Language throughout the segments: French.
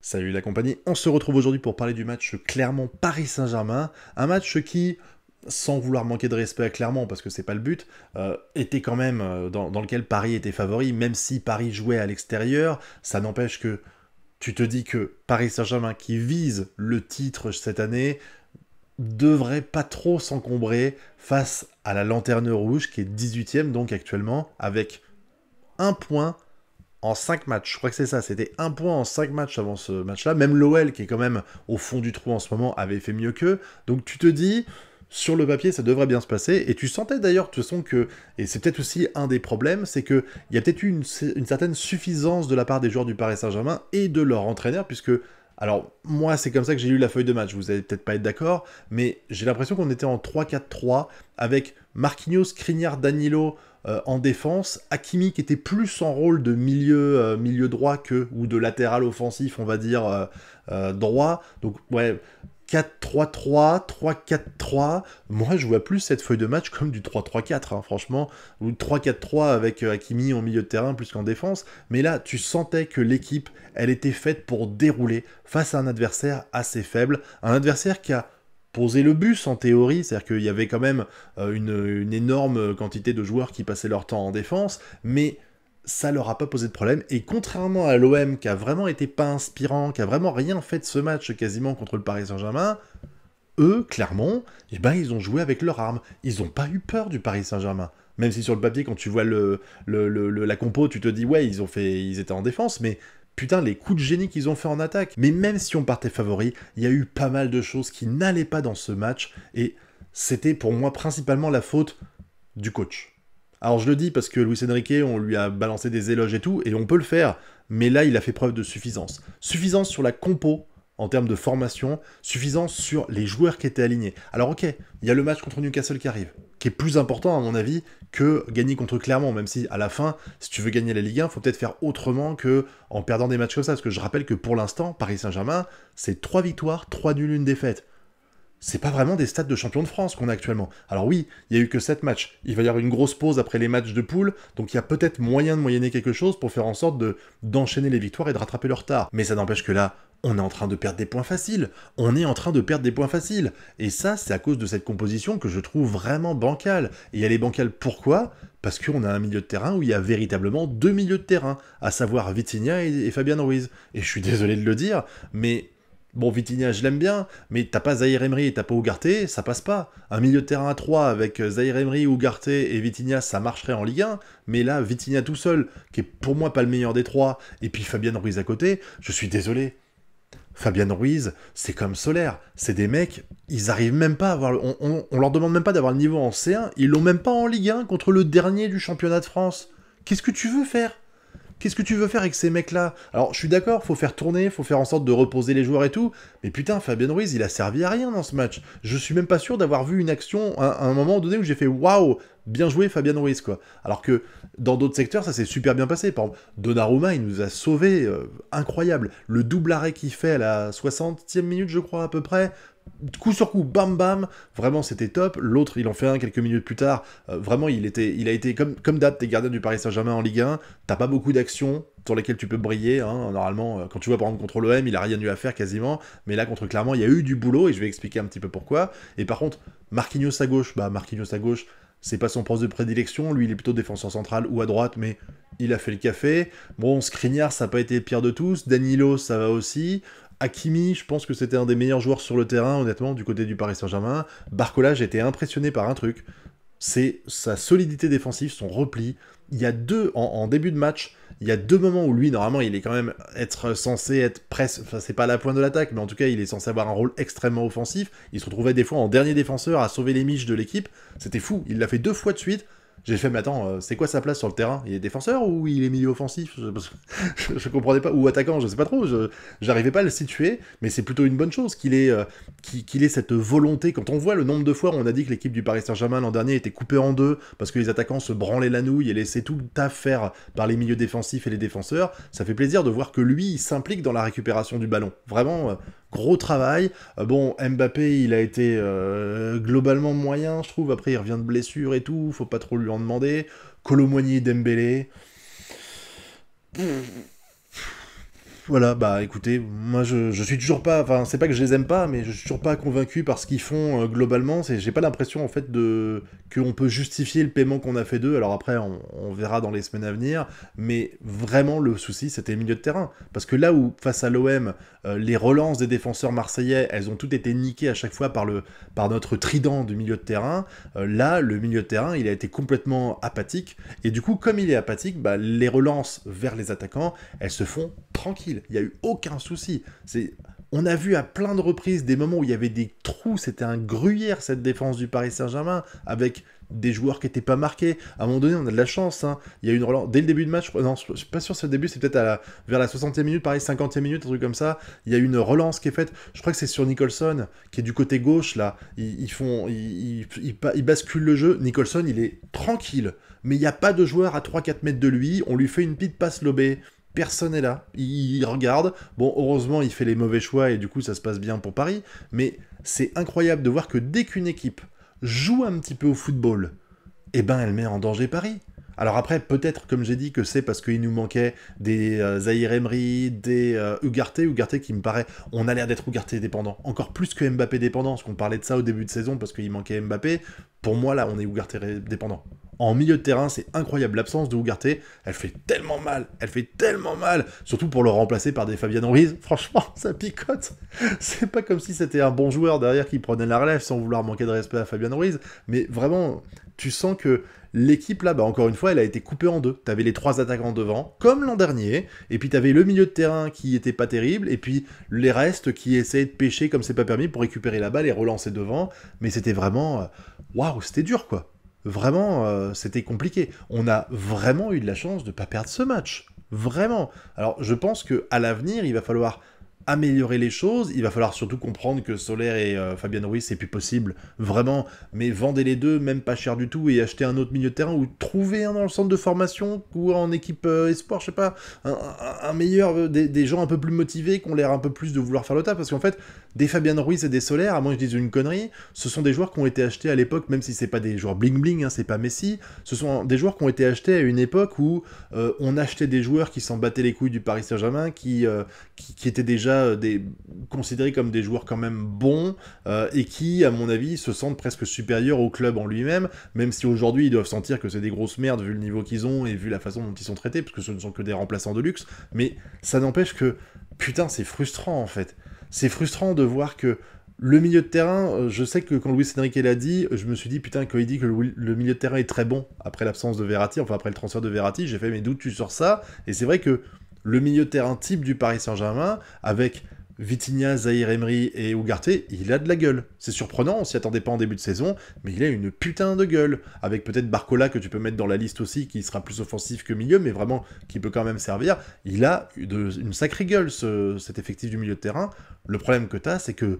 Salut la compagnie, on se retrouve aujourd'hui pour parler du match Clermont-Paris Saint-Germain, un match qui, sans vouloir manquer de respect à Clermont, parce que c'est pas le but, était quand même dans lequel Paris était favori, même si Paris jouait à l'extérieur, ça n'empêche que tu te dis que Paris Saint-Germain, qui vise le titre cette année, devrait pas trop s'encombrer face à la Lanterne Rouge, qui est 18ème donc actuellement, avec un point en 5 matchs. Je crois que c'est ça, c'était un point en 5 matchs avant ce match-là. Même l'OL, qui est quand même au fond du trou en ce moment, avait fait mieux qu'eux. Donc tu te dis, sur le papier, ça devrait bien se passer. Et tu sentais d'ailleurs, de toute façon, que, et c'est peut-être aussi un des problèmes, c'est qu'il y a peut-être eu une certaine suffisance de la part des joueurs du Paris Saint-Germain et de leur entraîneur, puisque alors, moi, c'est comme ça que j'ai lu la feuille de match, vous allez peut-être pas être d'accord, mais j'ai l'impression qu'on était en 3-4-3, avec Marquinhos, Skriniar, Danilo en défense, Hakimi qui était plus en rôle de milieu droit ou de latéral offensif, on va dire, droit, donc ouais, 4-3-3, 3-4-3, moi je vois plus cette feuille de match comme du 3-3-4, hein, franchement, ou 3-4-3 avec Hakimi en milieu de terrain plus qu'en défense, mais là tu sentais que l'équipe, elle était faite pour dérouler face à un adversaire assez faible, un adversaire qui a posé le bus en théorie, c'est-à-dire qu'il y avait quand même une énorme quantité de joueurs qui passaient leur temps en défense, mais ça leur a pas posé de problème, et contrairement à l'OM qui a vraiment été pas inspirant, qui a vraiment rien fait de ce match quasiment contre le Paris Saint-Germain, eux, Clermont, eh ben, ils ont joué avec leurs armes. Ils n'ont pas eu peur du Paris Saint-Germain. Même si sur le papier, quand tu vois la compo, tu te dis, ouais, ils étaient en défense, mais putain, les coups de génie qu'ils ont fait en attaque. Mais même si on partait favori, il y a eu pas mal de choses qui n'allaient pas dans ce match, et c'était pour moi principalement la faute du coach. Alors je le dis parce que Luis Enrique, on lui a balancé des éloges et tout, et on peut le faire, mais là il a fait preuve de suffisance. Suffisance sur la compo, en termes de formation, suffisance sur les joueurs qui étaient alignés. Alors ok, il y a le match contre Newcastle qui arrive, qui est plus important à mon avis que gagner contre Clermont, même si à la fin, si tu veux gagner la Ligue 1, faut peut-être faire autrement que en perdant des matchs comme ça, parce que je rappelle que pour l'instant, Paris Saint-Germain, c'est 3 victoires, 3 nuls, 1 défaite. C'est pas vraiment des stats de champion de France qu'on a actuellement. Alors oui, il y a eu que 7 matchs. Il va y avoir une grosse pause après les matchs de poule, donc il y a peut-être moyen de moyenner quelque chose pour faire en sorte d'enchaîner les victoires et de rattraper le retard. Mais ça n'empêche que là, on est en train de perdre des points faciles. On est en train de perdre des points faciles. Et ça, c'est à cause de cette composition que je trouve vraiment bancale. Et elle est bancale pourquoi ? Parce qu'on a un milieu de terrain où il y a véritablement deux milieux de terrain, à savoir Vitinha et Fabian Ruiz. Et je suis désolé de le dire, mais bon, Vitinha, je l'aime bien, mais t'as pas Zahir Emery et t'as pas Ugarte, ça passe pas. Un milieu de terrain à 3 avec Zahir Emery, Ugarte et Vitinha, ça marcherait en Ligue 1, mais là, Vitinha tout seul, qui est pour moi pas le meilleur des trois, et puis Fabian Ruiz à côté, je suis désolé. Fabian Ruiz, c'est comme Solaire, c'est des mecs, ils arrivent même pas à avoir... On leur demande même pas d'avoir le niveau en C1, ils l'ont même pas en Ligue 1 contre le dernier du championnat de France. Qu'est-ce que tu veux faire ? Qu'est-ce que tu veux faire avec ces mecs-là? Alors, je suis d'accord, faut faire tourner, faut faire en sorte de reposer les joueurs et tout, mais putain, Fabien Ruiz, il a servi à rien dans ce match. Je suis même pas sûr d'avoir vu une action à un moment donné où j'ai fait waouh, bien joué Fabien Ruiz, quoi. Alors que dans d'autres secteurs, ça s'est super bien passé. Par exemple, Donnarumma, il nous a sauvés, incroyable. Le double arrêt qu'il fait à la 60e minute, je crois, à peu près, coup sur coup, bam bam, vraiment c'était top. L'autre, il en fait un quelques minutes plus tard. Vraiment, il a été comme d'hab, t'es gardien du Paris Saint-Germain en Ligue 1, t'as pas beaucoup d'actions sur lesquelles tu peux briller. Hein. Normalement, quand tu vois par exemple contre l'OM, il a rien eu à faire quasiment. Mais là, contre Clermont, il y a eu du boulot et je vais expliquer un petit peu pourquoi. Et par contre, Marquinhos à gauche, Marquinhos à gauche, c'est pas son poste de prédilection. Lui, il est plutôt défenseur central ou à droite, mais il a fait le café. Bon, Skriniar, ça n'a pas été le pire de tous. Danilo, ça va aussi. Hakimi, je pense que c'était un des meilleurs joueurs sur le terrain, honnêtement, du côté du Paris Saint-Germain. Barcola, j'ai été impressionné par un truc. C'est sa solidité défensive, son repli. Il y a en début de match, il y a deux moments où lui, normalement, il est quand même censé être presque... Enfin, c'est pas à la pointe de l'attaque, mais en tout cas, il est censé avoir un rôle extrêmement offensif. Il se retrouvait des fois en dernier défenseur à sauver les miches de l'équipe. C'était fou. Il l'a fait 2 fois de suite. J'ai fait, mais attends, c'est quoi sa place sur le terrain? Il est défenseur ou il est milieu offensif? Je comprenais pas. Ou attaquant, je sais pas trop. J'arrivais pas à le situer, mais c'est plutôt une bonne chose qu'il ait cette volonté. Quand on voit le nombre de fois où on a dit que l'équipe du Paris Saint-Germain l'an dernier était coupée en deux parce que les attaquants se branlaient la nouille et laissaient tout le taf faire par les milieux défensifs et les défenseurs, ça fait plaisir de voir que lui, il s'implique dans la récupération du ballon. Vraiment, gros travail. Bon, Mbappé, il a été globalement moyen, je trouve. Après, il revient de blessure et tout. Faut pas trop lui en demander. Kolo Muani, Dembélé. Voilà, bah écoutez, moi je suis toujours pas, enfin c'est pas que je les aime pas, mais je suis toujours pas convaincu par ce qu'ils font globalement. J'ai pas l'impression en fait de qu'on peut justifier le paiement qu'on a fait d'eux. Alors après, on verra dans les semaines à venir, mais vraiment le souci c'était le milieu de terrain, parce que là où face à l'OM, les relances des défenseurs marseillais, elles ont toutes été niquées à chaque fois par notre trident du milieu de terrain. Là, le milieu de terrain, il a été complètement apathique, et du coup, comme il est apathique, bah, les relances vers les attaquants, elles se font tranquilles. Il n'y a eu aucun souci. On a vu à plein de reprises des moments où il y avait des trous, c'était un gruyère cette défense du Paris Saint-Germain, avec des joueurs qui n'étaient pas marqués. À un moment donné, on a de la chance. Hein. Il y a eu une relance. Dès le début de match, non, je suis pas sûr si c'est le début, c'est peut-être vers la 60e minute, pareil, 50e minute, un truc comme ça. Il y a eu une relance qui est faite. Je crois que c'est sur Nicholson, qui est du côté gauche, là. Ils basculent le jeu. Nicholson, il est tranquille. Mais il n'y a pas de joueur à 3-4 mètres de lui. On lui fait une petite passe lobée. Personne n'est là. Il regarde. Bon, heureusement, il fait les mauvais choix et du coup, ça se passe bien pour Paris. Mais c'est incroyable de voir que dès qu'une équipe joue un petit peu au football, eh ben, elle met en danger Paris. Alors après, peut-être, comme j'ai dit, que c'est parce qu'il nous manquait des Zahir Emery, des Ugarte. Ugarte qui me paraît, on a l'air d'être Ugarte dépendant. Encore plus que Mbappé dépendant, parce qu'on parlait de ça au début de saison, parce qu'il manquait Mbappé. Pour moi, là, on est Ugarte dépendant. En milieu de terrain, c'est incroyable. L'absence de Ugarte, elle fait tellement mal. Elle fait tellement mal. Surtout pour le remplacer par des Fabian Ruiz. Franchement, ça picote. C'est pas comme si c'était un bon joueur derrière qui prenait la relève sans vouloir manquer de respect à Fabian Ruiz. Mais vraiment, tu sens que l'équipe là, bah encore une fois, elle a été coupée en deux. T'avais les trois attaquants devant, comme l'an dernier, et puis t'avais le milieu de terrain qui était pas terrible, et puis les restes qui essayaient de pêcher comme c'est pas permis pour récupérer la balle et relancer devant. Mais c'était vraiment, waouh, c'était dur quoi. Vraiment, c'était compliqué. On a vraiment eu de la chance de pas perdre ce match. Vraiment. Alors, je pense que à l'avenir, il va falloir améliorer les choses. Il va falloir surtout comprendre que Soler et Fabian Ruiz, c'est plus possible, vraiment. Mais vendez les deux, même pas cher du tout, et achetez un autre milieu de terrain, ou trouvez un dans le centre de formation, ou en équipe espoir, je sais pas, un meilleur, des gens un peu plus motivés, qui ont l'air un peu plus de vouloir faire le taf, parce qu'en fait, des Fabian Ruiz et des Soler, à moins que je dise une connerie, ce sont des joueurs qui ont été achetés à l'époque, même si c'est pas des joueurs bling-bling, hein, c'est pas Messi, ce sont des joueurs qui ont été achetés à une époque où on achetait des joueurs qui s'en battaient les couilles du Paris Saint-Germain, qui étaient déjà considérés comme des joueurs quand même bons, et qui, à mon avis, se sentent presque supérieurs au club en lui-même, même si aujourd'hui ils doivent sentir que c'est des grosses merdes vu le niveau qu'ils ont et vu la façon dont ils sont traités, parce que ce ne sont que des remplaçants de luxe, mais ça n'empêche que, putain, c'est frustrant en fait. C'est frustrant de voir que le milieu de terrain, je sais que quand Luis Enrique l'a dit, je me suis dit, putain, quand il dit que le milieu de terrain est très bon après l'absence de Verratti, enfin après le transfert de Verratti, j'ai fait, mais d'où tu sors ça? Et c'est vrai que le milieu de terrain type du Paris Saint-Germain, avec Vitinha, Zahir Emery et Ugarte, il a de la gueule. C'est surprenant, on s'y attendait pas en début de saison, mais il a une putain de gueule. Avec peut-être Barcola que tu peux mettre dans la liste aussi, qui sera plus offensif que milieu, mais vraiment qui peut quand même servir. Il a une sacrée gueule, cet effectif du milieu de terrain. Le problème que t'as, c'est que,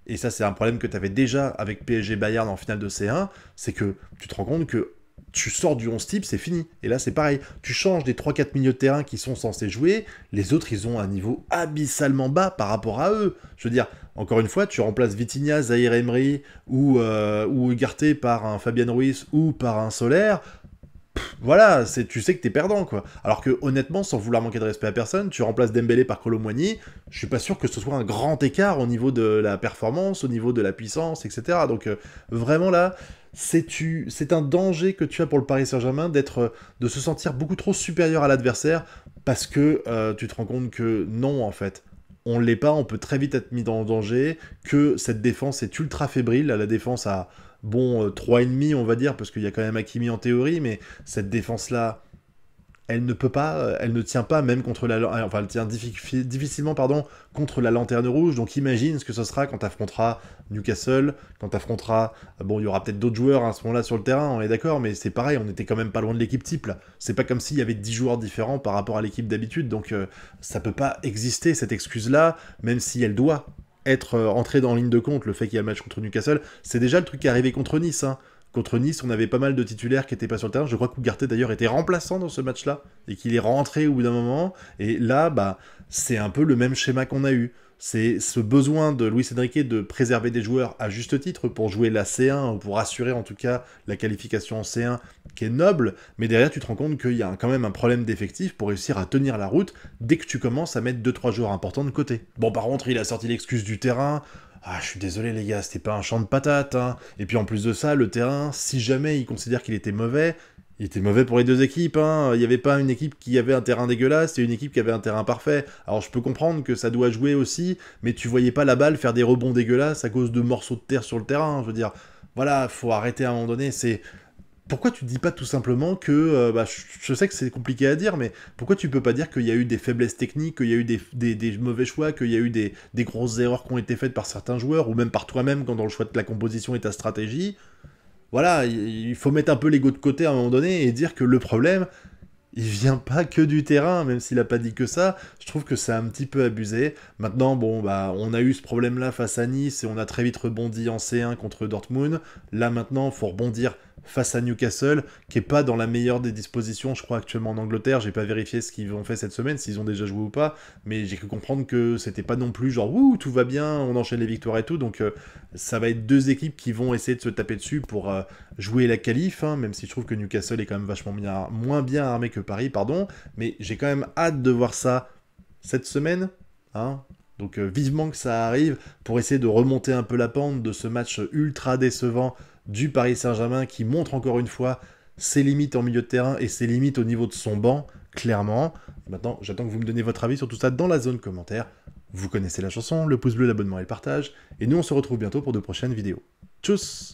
et ça c'est un problème que t'avais déjà avec PSG Bayern en finale de C1, c'est que tu te rends compte que tu sors du 11 type, c'est fini. Et là, c'est pareil. Tu changes des 3-4 milieux de terrain qui sont censés jouer, les autres, ils ont un niveau abyssalement bas par rapport à eux. Je veux dire, encore une fois, tu remplaces Vitinha, Zahir Emery ou Ugarte par un Fabian Ruiz ou par un Soler. Voilà, tu sais que t'es perdant, quoi. Alors que, honnêtement, sans vouloir manquer de respect à personne, tu remplaces Dembélé par Kolo Muani, je suis pas sûr que ce soit un grand écart au niveau de la performance, au niveau de la puissance, etc. Donc, vraiment là, c'est un danger que tu as pour le Paris Saint-Germain de se sentir beaucoup trop supérieur à l'adversaire, parce que tu te rends compte que non, en fait. On l'est pas, on peut très vite être mis en danger, que cette défense est ultra fébrile, la défense a, bon, 3,5 on va dire, parce qu'il y a quand même Hakimi en théorie, mais cette défense-là, elle ne peut pas, elle ne tient pas même contre enfin elle tient difficilement pardon, contre la lanterne rouge, donc imagine ce que ce sera quand tu affronteras Newcastle, quand tu affronteras, bon il y aura peut-être d'autres joueurs à ce moment-là sur le terrain, on est d'accord, mais c'est pareil, on était quand même pas loin de l'équipe type là, c'est pas comme s'il y avait 10 joueurs différents par rapport à l'équipe d'habitude, donc ça peut pas exister cette excuse-là, même si elle doit être entrée dans ligne de compte, le fait qu'il y a le match contre Newcastle, c'est déjà le truc qui est arrivé contre Nice, hein. Contre Nice, on avait pas mal de titulaires qui n'étaient pas sur le terrain. Je crois qu'Ougarté d'ailleurs était remplaçant dans ce match-là et qu'il est rentré au bout d'un moment. Et là, bah, c'est un peu le même schéma qu'on a eu. C'est ce besoin de Luis Enrique de préserver des joueurs à juste titre pour jouer la C1 ou pour assurer en tout cas la qualification en C1 qui est noble, mais derrière tu te rends compte qu'il y a quand même un problème d'effectif pour réussir à tenir la route dès que tu commences à mettre 2-3 joueurs importants de côté. Bon, par contre, il a sorti l'excuse du terrain. Ah, je suis désolé les gars, c'était pas un champ de patates, hein. Et puis en plus de ça, le terrain, si jamais il considère qu'il était mauvais, il était mauvais pour les deux équipes, hein. Il n'y avait pas une équipe qui avait un terrain dégueulasse et une équipe qui avait un terrain parfait. Alors je peux comprendre que ça doit jouer aussi, mais tu voyais pas la balle faire des rebonds dégueulasses à cause de morceaux de terre sur le terrain. Je veux dire, voilà, faut arrêter à un moment donné. C'est pourquoi tu dis pas tout simplement que, bah, je sais que c'est compliqué à dire, mais pourquoi tu peux pas dire qu'il y a eu des faiblesses techniques, qu'il y a eu des mauvais choix, qu'il y a eu des grosses erreurs qui ont été faites par certains joueurs, ou même par toi-même quand dans le choix de la composition et ta stratégie. Voilà, il faut mettre un peu l'ego de côté à un moment donné et dire que le problème, il vient pas que du terrain, même s'il a pas dit que ça. Je trouve que c'est un petit peu abusé. Maintenant, bon, bah, on a eu ce problème-là face à Nice et on a très vite rebondi en C1 contre Dortmund. Là, maintenant, il faut rebondir face à Newcastle, qui est pas dans la meilleure des dispositions, je crois, actuellement en Angleterre. J'ai pas vérifié ce qu'ils ont fait cette semaine, s'ils ont déjà joué ou pas, mais j'ai cru comprendre que c'était pas non plus genre, ouh, tout va bien, on enchaîne les victoires et tout, donc ça va être deux équipes qui vont essayer de se taper dessus pour jouer la qualif, hein, même si je trouve que Newcastle est quand même vachement moins bien armé que Paris, pardon, mais j'ai quand même hâte de voir ça cette semaine, hein. Donc vivement que ça arrive pour essayer de remonter un peu la pente de ce match ultra décevant du Paris Saint-Germain qui montre encore une fois ses limites en milieu de terrain et ses limites au niveau de son banc, clairement. Maintenant, j'attends que vous me donniez votre avis sur tout ça dans la zone commentaire. Vous connaissez la chanson, le pouce bleu, l'abonnement et le partage. Et nous, on se retrouve bientôt pour de prochaines vidéos. Tchuss!